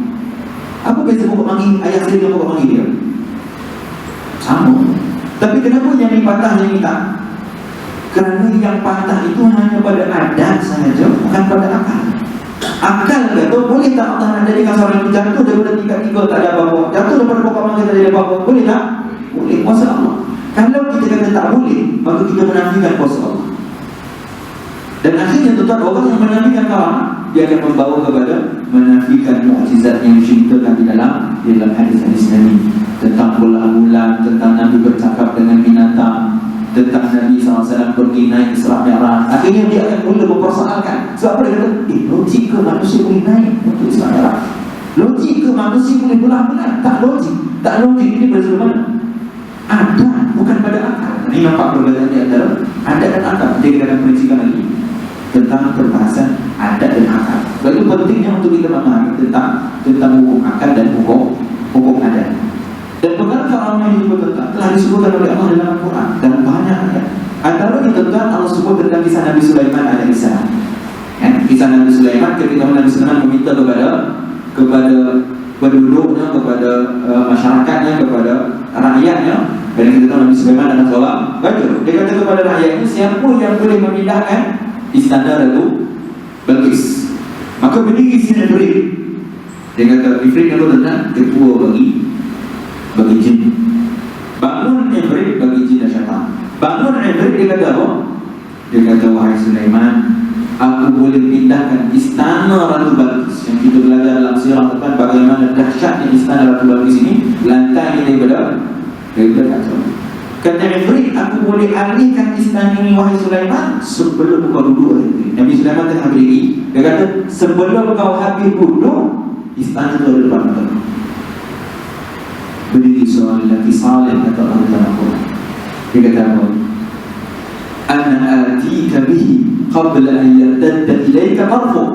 Apa beza pokok mangga ayah saya dengan pokok mangga dia? Sama. Tapi kenapa yang ini patah, yang ini tak? Kerana yang patah itu hanya pada adat sahaja, bukan pada akal. Akal kata boleh tak Allah nak jadikan seorang itu jatuh daripada tingkat 3 tak ada apa-apa, jatuh daripada pokok mangga tak ada apa-apa, boleh tak? Boleh, kuasa Allah. Kalau kita kata tak boleh, maka kita menafikan kuasa Allah. Dan akhirnya tuan orang yang menafikan karamah, dia akan membawa kepada menafikan mukjizat yang diceritakan di dalam hadis-hadis Nabi tentang bola bulan, tentang Nabi bercakap dengan binatang, tentang Nabi SAW pergi naik Isra Mi'raj. Akhirnya dia akan mula mempersoalkan. Sebab dia kata, logik ke manusia boleh naik untuk Isra Mi'raj? Logik ke manusia boleh bola bulan? Tak logik. Tak logik ini bersama mana? Ada, bukan pada akal. Ini nampak perbezaan di antara adat dan akal. Dia akan perincikan lagi tentang perbahasan adat dan akal. Lalu pentingnya untuk kita memahami tentang hukum akal dan hukum adat. Dan perkara karamah ini juga telah disebutkan oleh Allah dalam Al-Quran dalam banyak ayat. Antaranya tentang Allah sebut tentang kisah Nabi Sulaiman alaihissalam. Kisah Nabi Sulaiman ketika Nabi Sulaiman meminta kepada penduduknya, kepada masyarakatnya, kepada rakyatnya. Dan kita tahu Nabi Sulaiman adalah seorang raja. Dia kata kepada rakyatnya, siapa yang boleh memindahkan istana Ratu Balqis, maka berdiri sini Ifrit. Dia kata Ifrit itu tentang ketua bagi jin. Bangun Ifrit bagi jin dan syaitan. Bangun Ifrit, dia kata apa? Dia kata, wahai Sulaiman, aku boleh pindahkan istana Ratu Balqis. Yang kita belajar dalam sirah tentang bagaimana dahsyatnya istana Ratu Balqis ini, lantai daripada kacau. Kata Ifrit, aku boleh alihkan istana ini wahai Sulaiman sebelum kau duduk. Nabi Sulaiman tengah berdiri. Dia kata, sebelum kau habis duduk, istana itu ada depan mata. Berdiri seorang lelaki saleh, kata Allah dalam Quran. Dia kata apa? Ana atika bihi qabla an yartadda ilayka tarfuk.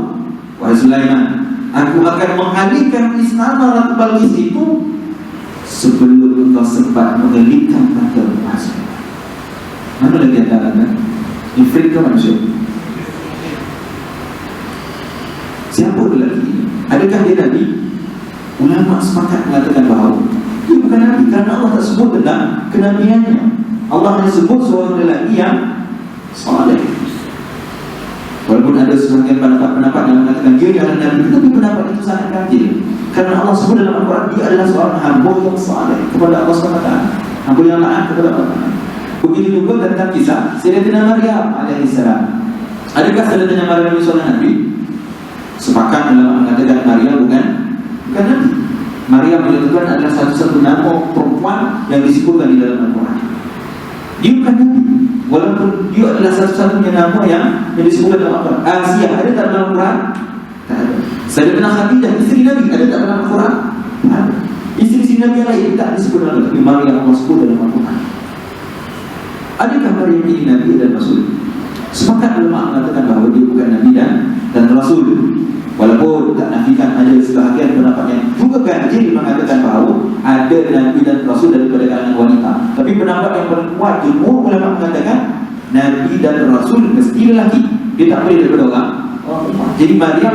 Wahai Sulaiman, aku akan mengalihkan istana Ratu Balqis itu sebelum kau sempat mengelitkan mata masa. Mana lagi antara kan? Ifrit ke manusia? Siapa lelaki? Adakah dia Nabi? Ulama sepakat mengatakan bahawa dia bukan Nabi, kerana Allah tak sebut tentang kenabiannya. Allah hanya sebut seorang lelaki yang saleh. Walaupun ada sebagian pendapat yang mengatakan dia adalah Nabi, tetapi pendapat itu sangat kecil. Kerana Allah sebut dalam Al-Quran, dia adalah seorang hamba yang saleh kepada Allah SWT, hamba yang taat kepada Allah. Begitu juga tentang kisah Sayyidatina Maryam alaihissalam. Adakah Sayyidatina Maryam itu seorang Nabi? Sepakat ulama mengatakan Maryam bukan Nabi. Maryam itu adalah satu-satu nama perempuan yang disebutkan di dalam Al-Quran. Dia bukan Nabi, walaupun dia adalah satu-satunya nama yang disebutkan dalam Al-Quran. Asia ada tak dalam Al-Quran? Tak ada. Sayyidatina Khadijah, isteri Nabi, ada tak dalam Al-Quran? Tak ada. Isteri Nabi yang lain tak disebut dalam Al-Quran, tapi Maryam Allah sebut dalam Al-Quran. Adakah Maryam ini Nabi dan Rasul? Sepakat ulama mengatakan bahawa dia bukan Nabi dan Rasul. Walaupun tak nafikan ada sebahagian pendapat yang juga ganjil mengatakan bahawa ada Nabi dan Rasul daripada kalangan wanita. Tapi pendapat yang paling kuat jumhur ulama mengatakan Nabi dan Rasul mesti lelaki. Dia tak boleh daripada orang. Jadi Maryam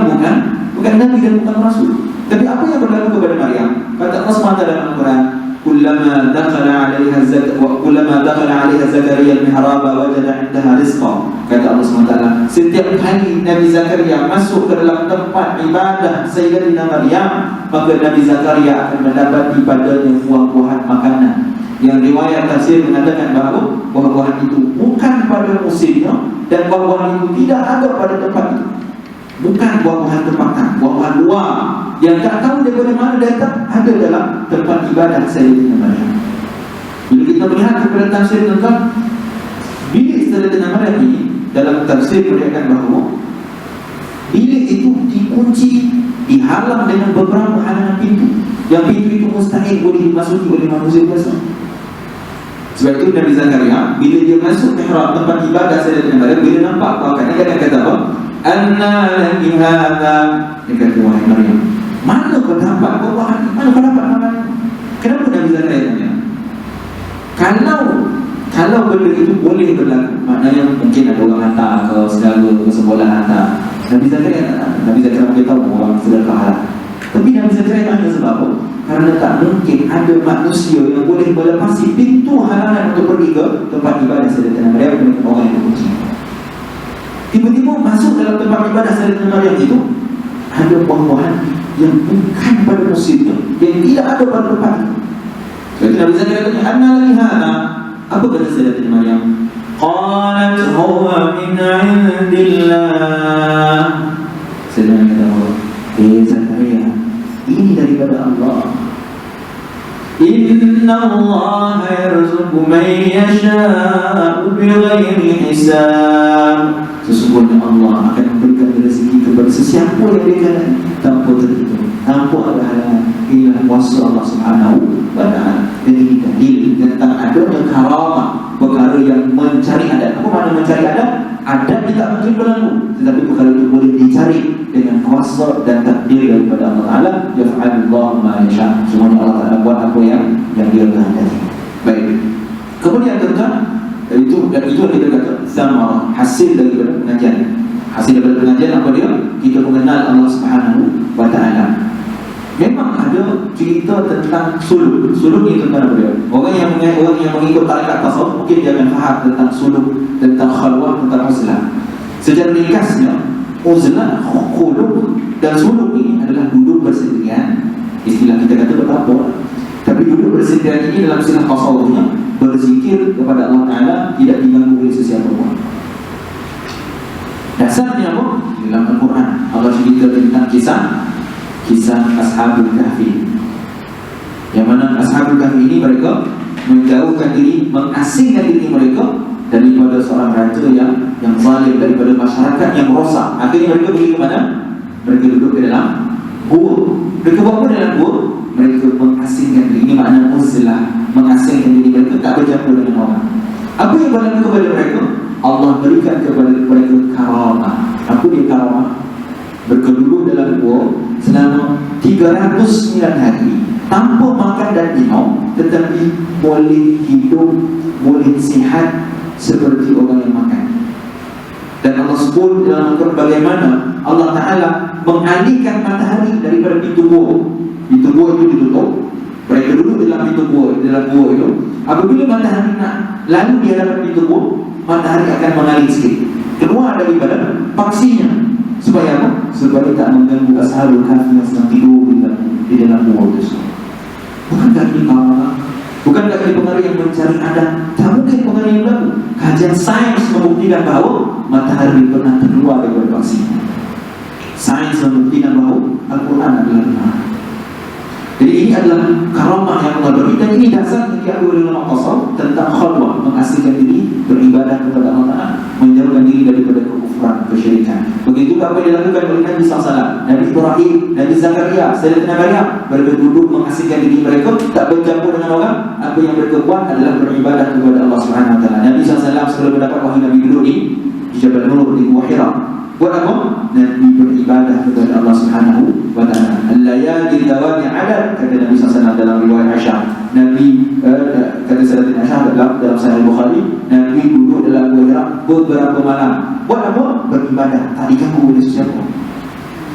bukan Nabi dan bukan Rasul. Tapi apa yang berlaku kepada Maryam? Kata Allah SWT dalam Al-Quran, kullama dakhala 'alaiha Zakaria al-mihrab wajada 'indaha rizqa. Kata Allah SWT, setiap kali Nabi Zakaria masuk ke dalam tempat ibadah Sayyidatina Maryam, maka Nabi Zakaria akan mendapati padanya buah-buahan makanan. Yang riwayat tafsir mengatakan bahawa buah-buahan itu bukan pada musimnya dan buah-buahan itu tidak ada pada tempat itu. Bukan buah-buahan tempatan, buah-buahan luar yang tak tahu daripada mana datang, ada dalam tempat ibadah Sayyidatina Maryam. Bila kita melihat kepada tafsir tentang bilik Sayyidatina Maryam ini, dalam tafsir meriakan bahawa bilik itu dikunci, dihalang dengan beberapa halangan pintu. Yang pintu itu mustahil boleh dimasuki oleh manusia biasa. Sebab itu Nabi Zakaria bila dia masuk mihrab tempat ibadah Sayyidatina Maryam, bila nampak kawannya dia akan kata apa? Anna laki hadha. Dia kata, wahai Maryam, mana kau dapat buah-buahan? Mana kau dapat makanan? Kenapa Nabi Zakaria tanya? Kalau benda itu boleh berlaku, maknanya mungkin ada orang hantar ke segala ke sekolah hantar. Nabi Zakaria kita tahu orang sedekah. Tapi Nabi Zakaria tanya sebab apa? Karena tak mungkin ada manusia yang boleh melepasi pintu halangan untuk pergi ke tempat ibadah Sayyidatina Maryam dengan orang yang berkunci. Tiba-tiba masuk dalam tempat ibadah Sayyidatina Maryam itu ada buah-buahan yang bukan pada musimnya, yang tidak ada pada tempat itu. Jadi Nabi Zakaria tanya, "Anna laki hadha?" Apa kata Sayyidatina Maryam? Qalat huwa min 'indillah. Sayyidatina Maryam, Zakaria, ini daripada Allah. Inna Allah yarzuqu man yasha'u bighairi hisab. Sesungguhnya Allah akan memberikan rezeki kepada sesiapa yang dia kehendaki tanpa terhitung, tanpa ada halangan. Inilah kuasa Allah Subhanahu wa Ta'ala. Jadi kita dalil tentang adanya karamah perkara yang mencari adat. Apa makna mencari adat? Adat tidak mungkin berlaku, tetapi perkara itu boleh dicari dengan kuasa dan takdir daripada Allah Ta'ala. Yaf'alullahu ma yasha'. Semuanya Allah Ta'ala buat apa yang dia kehendaki. Baik. Kemudian tentang itu yang kita kata samarah, hasil daripada pengajian. Hasil daripada pengajian apa dia? Kita mengenal Allah Subhanahu wa Ta'ala. Memang ada cerita tentang suluk. Suluk ni tentang apa dia? Orang yang mengikut tarekat tasawuf mungkin dia akan faham tentang suluk, tentang khalwah, tentang uzlah. Secara ringkasnya, uzlah, khuluk dan suluk ini adalah duduk bersendirian. Istilah kita kata bertapa. Tapi duduk bersendirian ini dalam istilah tasawufnya berzikir kepada Allah Ta'ala, tidak diganggu oleh sesiapa pun. Dasarnya apa? Dalam Al-Quran Allah cerita tentang kisah Ashabul Kahfi, yang mana Ashabul Kahfi ini mereka menjauhkan diri, mengasingkan diri mereka daripada seorang raja yang zalim, daripada masyarakat yang rosak. Akhirnya mereka pergi ke mana? Mereka duduk di dalam gua. Mereka buat apa dalam gua? Mereka mengasingkan diri. Ini makna uzlah, mengasingkan diri mereka, tak bercampur dengan orang. Apa yang berlaku kepada mereka? Allah berikan kepada mereka karamah. Apa dia karamah? Berkeduduk dalam gua selama 309 hari tanpa makan dan minum, tetapi boleh hidup, boleh sihat seperti orang yang makan. Dan Allah sebut dalam Al-Quran bagaimana Allah Ta'ala mengalihkan matahari daripada pintu gua. Pintu gua itu ditutup, mereka duduk dalam pintu gua, dalam gua itu. Apabila matahari nak lalu di hadapan pintu gua, matahari akan mengalir sikit, keluar daripada paksinya. Supaya apa? Supaya tak mengganggu Ashabul Kahfi yang sedang tidur di dalam gua itu. Bukankah ini karamah? Bukankah ini pengaruh yang mencari adat? Tak mungkin pengaruh yang berlaku. Kajian sains membuktikan bahawa matahari pernah keluar daripada paksinya. Sains membuktikan bahawa Al-Quran adalah benar. Jadi ini adalah karamah yang Allah beri, dan ini dasar yang diambil oleh ulama tasawuf tentang khalwah, mengasingkan diri, beribadah kepada Allah Ta'ala, menjauhkan diri daripada kekufuran, kesyirikan. Begitu apa yang dilakukan oleh Nabi SAW, Nabi Ibrahim, Nabi Zakaria, Sayyidatina Maryam. Mereka duduk mengasingkan diri mereka, tak bercampur dengan orang. Apa yang mereka buat adalah beribadah kepada Allah Subhanahu Wa Ta'ala. Nabi SAW sebelum mendapat wahyu Nabi duduk di Jabal Nur di Gua Hira. Buat apa? Nabi beribadah kepada Allah Subhanahu wa Ta'ala. Al-layali dawati adad, kata Nabi SAW dalam riwayat Aisyah. Nabi kata Sayyidatina Aisyah dalam Sahih Bukhari, Nabi duduk dalam Gua Hira beberapa malam. Buat apa? Beribadah, tak diganggu oleh sesiapa.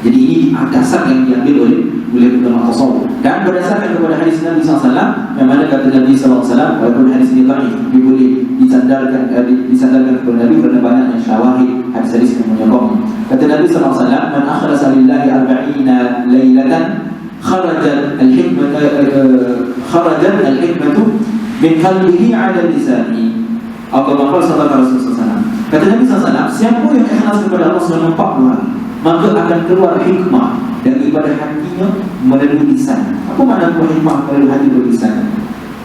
Jadi ini dasar yang diambil oleh ulama tasawuf, dan berdasarkan kepada hadis Nabi SAW, yang mana kata Nabi SAW, walaupun hadis ini dhaif, boleh disandarkan kepada Nabi kerana banyaknya syawahid hadis-hadis yang menyokong. Kata Nabi SAW, man akhlasa lillahi 40 laylatan kharajat al-hikmatu min qalbihi 'ala lisani. Atau maqal sabda Rasulullah SAW. Kata Nabi SAW, siapa yang ikhlas kepada Allah selama 40 hari, maka akan keluar hikmah daripada hatinya melalui lisan. Apa makna hikmah melalui hati berlisan?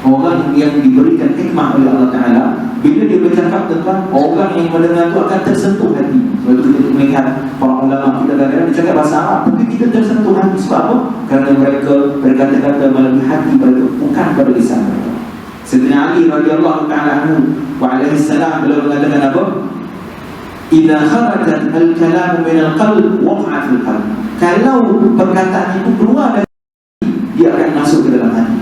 Orang yang diberikan hikmah oleh Allah Ta'ala, bila dia bercakap tentang orang yang mendengar itu akan tersentuh hati. Sebab itu kita melihat para ulama kita kadang-kadang dia cakap bahasa Arab, tapi kita tersentuh hati. Sebab apa? Kerana mereka berkata-kata melalui hati mereka, bukan pada lisan mereka. Sayyidina Ali radhiyallahu ta'ala anhu wa alaihi salam beliau mengatakan apa? Idza kharajat al-kalam min al-qalb waqa'at al-qalb. Kalau perkataan itu keluar dari hati, dia akan masuk ke dalam hati.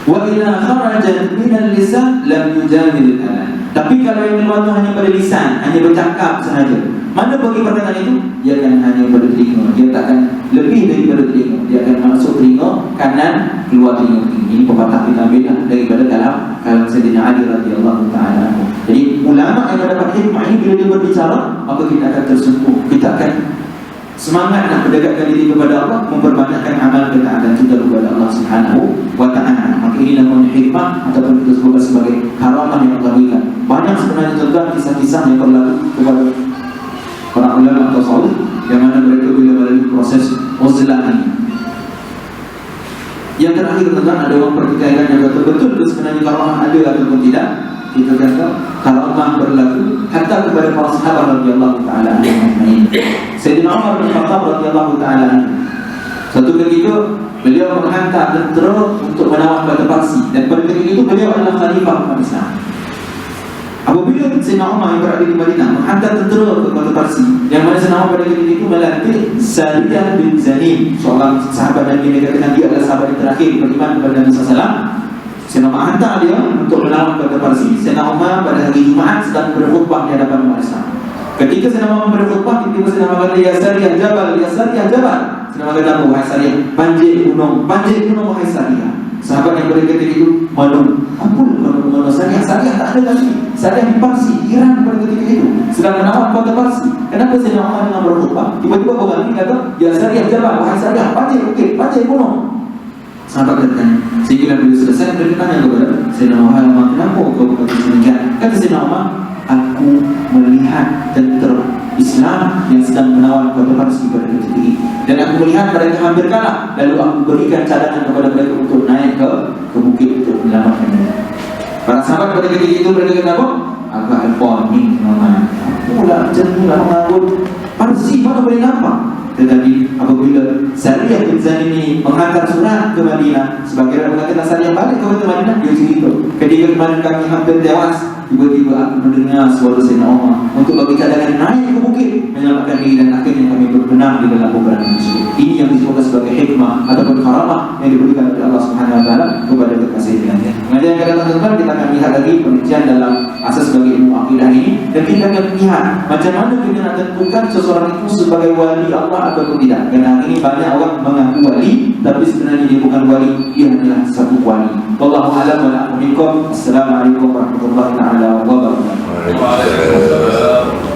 Wa idza kharajat min al-lisan lam yujamil al-kalam. Tapi kalau yang keluar itu hanya pada lisan, hanya bercakap sahaja, Mana bagi perkataan itu? Dia akan hanya pada telinga. Dia tak akan lebih daripada telinga. Dia akan masuk telinga kanan, keluar telinga kiri. Ini pepatah kita ambil daripada dalam Sayyidina Ali radhiyallahu taala. Jadi ulama yang mendapat hikmah ini bila dia berbicara, maka kita akan tersentuh. Kita akan semangat nak mendekatkan diri kepada Allah, memperbanyakkan amal ketaatan kita kepada Allah Subhanahu wa taala. Maka ini namanya hikmah ataupun kita sebut sebagai karamah yang Allah berikan. Banyak sebenarnya contoh kisah-kisah yang berlaku kepada para ulama tasawuf yang mana mereka bila melalui proses uzlah ini. Yang terakhir tentang ada orang pertikaian yang betul-betul sebenarnya karamah ada ataupun tidak. Kita kata karamah berlaku hatta kepada para sahabat radhiyallahu taala anhum. Sayyidina Umar bin Khattab radhiyallahu taala anhu, satu ketika beliau menghantar tentera untuk menawan Batu Parsi, dan pada ketika itu beliau adalah khalifah umat Islam. Apabila Sayyidina Umar yang berada di Madinah menghantar tentera ke Batu Parsi, yang mana Sayyidina Umar pada ketika itu melantik Sariyah bin Zanim, seorang sahabat Nabi yang dikatakan dia adalah sahabat yang terakhir beriman kepada Nabi SAW. Sayyidina Umar hantar dia untuk menawan Batu Parsi. Sayyidina Umar pada hari Jumaat sedang berkhutbah di hadapan umat Islam. Ketika Sayyidina Umar berkhutbah, tiba-tiba Sayyidina Umar kata, "Ya Sariyah Jabal, ya Sariyah Jabal." Sayyidina Umar kata, "Wahai Sariyah, banjir gunung wahai Sariyah." Sahabat yang pada ketika itu malu, apa gunung Sariyah? Sariyah tak ada lagi. Sariyah di Parsi, Iran pada ketika itu sedang menawan kota Parsi. Kenapa Sayyidina Umar dengan berkhutbah tiba-tiba orang ini kata, "Ya Sariyah Jabal, wahai Sariyah, banjir bukit, banjir gunung." Sahabat bertanya, sehingga bila selesai mereka tanya kepada Sayyidina Umar, "Kenapa kau berkata demikian?" Kata Sayyidina Umar, "Aku melihat tentera Islam yang sedang menawan kota Parsi pada ketika itu, dan aku melihat mereka hampir kalah. Lalu aku berikan cadangan kepada mereka untuk naik ke bukit untuk menyelamatkan mereka." Para sahabat pada ketika itu mereka kata apa? "Agak alpon ni Muhammad. Pula macam ni lah mengarut Parsi mana boleh nampak." Tetapi apabila Sariyah bin Zanim ini menghantar surat ke Madinah, sebagai mengatakan Sariyah balik ke Madinah, dia cerita, "Ketika kemarin kami hampir tewas, tiba-tiba aku mendengar suara Sayyidina Umar untuk bagi cadangan naik ke bukit menyelamatkan diri, dan akhirnya kami berbenam di dalam peperangan tersebut." Ini yang disebut sebagai hikmah ataupun karamah yang diberikan oleh Allah Subhanahu wa taala kepada kekasih Dia. Nanti yang akan datang kita akan lihat lagi penelitian dalam asas sebagai ilmu akidah ini, dan kita akan lihat macam mana kita nak tentukan seseorang itu sebagai wali Allah ataupun tidak. Kerana hari ini banyak orang mengaku wali, tapi sebenarnya dia bukan wali, dia adalah satu wali. Wallahu a'lam wa a'lam bikum. Assalamualaikum warahmatullahi taala wabarakatuh. Waalaikumsalam.